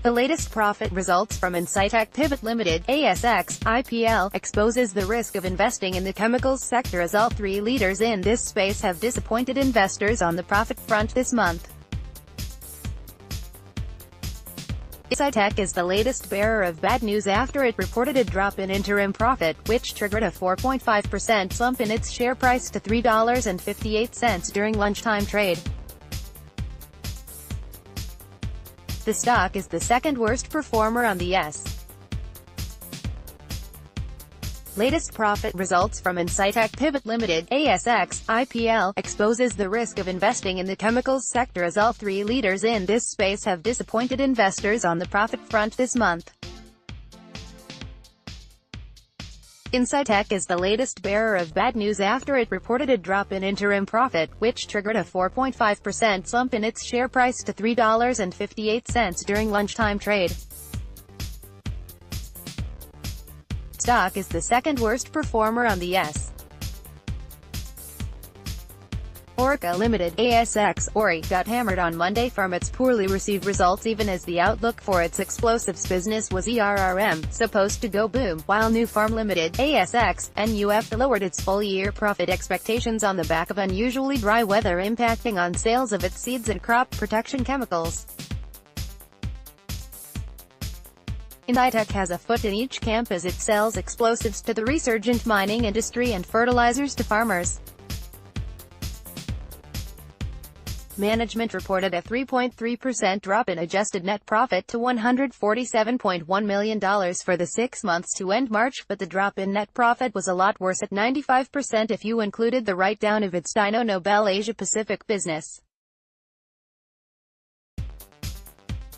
The latest profit results from Incitec Pivot Ltd, AXJO, exposes the risk of investing in the chemicals sector as all three leaders in this space have disappointed investors on the profit front this month. Incitec is the latest bearer of bad news after it reported a drop in interim profit, which triggered a 4.5% slump in its share price to $3.58 during lunchtime trade. The stock is the second worst performer on the latest profit results from Incitec Pivot Ltd, AXJO, exposes the risk of investing in the chemicals sector as all three leaders in this space have disappointed investors on the profit front this month. Incitec is the latest bearer of bad news after it reported a drop in interim profit, which triggered a 4.5% slump in its share price to $3.58 during lunchtime trade. Stock is the second worst performer on the Orica Limited, Ori, got hammered on Monday from its poorly received results even as the outlook for its explosives business was supposed to go boom, while Nufarm Limited, NUF, lowered its full-year profit expectations on the back of unusually dry weather impacting on sales of its seeds and crop protection chemicals. Incitec has a foot in each camp as it sells explosives to the resurgent mining industry and fertilizers to farmers. Management reported a 3.3% drop in adjusted net profit to $147.1 million for the 6 months to end March, but the drop in net profit was a lot worse at 95% if you included the write-down of its Dyno Nobel Asia-Pacific business.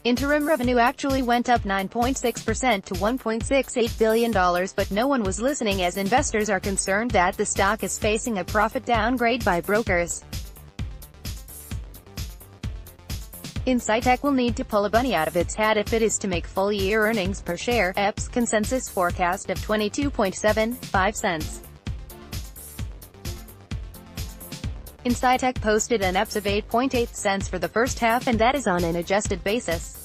Interim revenue actually went up 9.6% to $1.68 billion, but no one was listening as investors are concerned that the stock is facing a profit downgrade by brokers. Incitec will need to pull a bunny out of its hat if it is to make full-year earnings per share (EPS) consensus forecast of 22.75 cents. Incitec posted an EPS of 8.8 cents for the first half, and that is on an adjusted basis.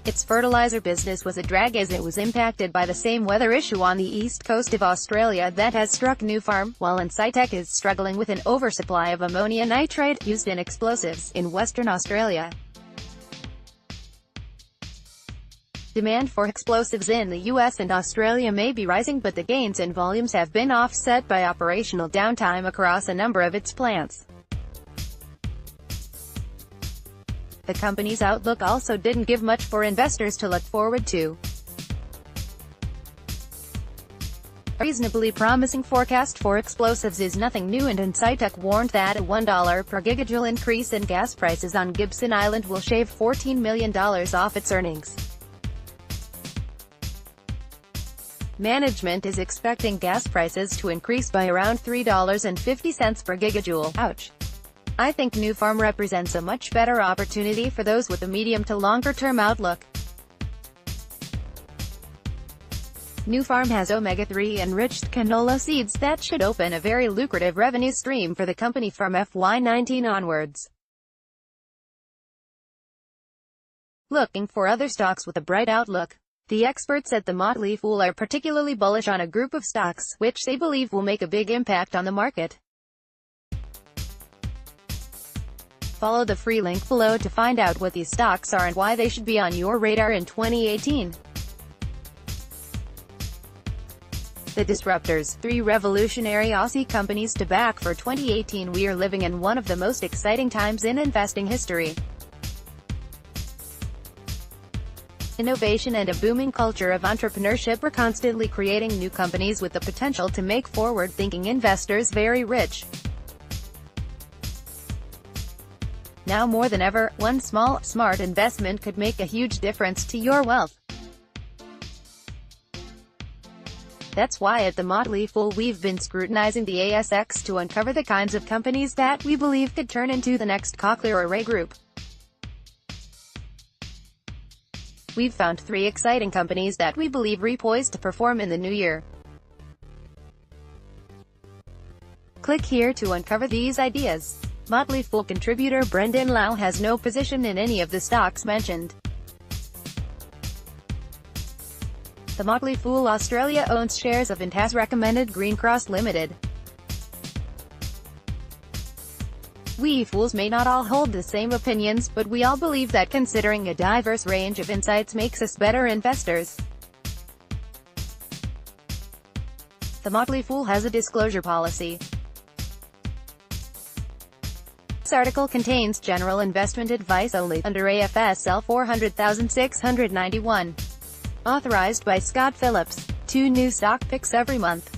Its fertilizer business was a drag as it was impacted by the same weather issue on the east coast of Australia that has struck Nufarm, while Incitec is struggling with an oversupply of ammonia nitrate, used in explosives, in Western Australia. Demand for explosives in the US and Australia may be rising, but the gains in volumes have been offset by operational downtime across a number of its plants. The company's outlook also didn't give much for investors to look forward to. A reasonably promising forecast for explosives is nothing new, and Incitec warned that a $1 per gigajoule increase in gas prices on Gibson Island will shave $14 million off its earnings. Management is expecting gas prices to increase by around $3.50 per gigajoule. Ouch. I think Nufarm represents a much better opportunity for those with a medium to longer-term outlook. Nufarm has omega-3 enriched canola seeds that should open a very lucrative revenue stream for the company from FY19 onwards. Looking for other stocks with a bright outlook? The experts at the Motley Fool are particularly bullish on a group of stocks, which they believe will make a big impact on the market. Follow the free link below to find out what these stocks are and why they should be on your radar in 2018. The Disruptors, 3 revolutionary Aussie companies to back for 2018. We are living in one of the most exciting times in investing history. Innovation and a booming culture of entrepreneurship are constantly creating new companies with the potential to make forward-thinking investors very rich. Now more than ever, one small, smart investment could make a huge difference to your wealth. That's why at the Motley Fool we've been scrutinizing the ASX to uncover the kinds of companies that we believe could turn into the next Cochlear or Ray Group. We've found 3 exciting companies that we believe are poised to perform in the new year. Click here to uncover these ideas. Motley Fool contributor Brendan Lau has no position in any of the stocks mentioned. The Motley Fool Australia owns shares of and has recommended Greencross Limited. We fools may not all hold the same opinions, but we all believe that considering a diverse range of insights makes us better investors. The Motley Fool has a disclosure policy. This article contains general investment advice only, under AFSL 400,691. Authorized by Scott Phillips. 2 new stock picks every month.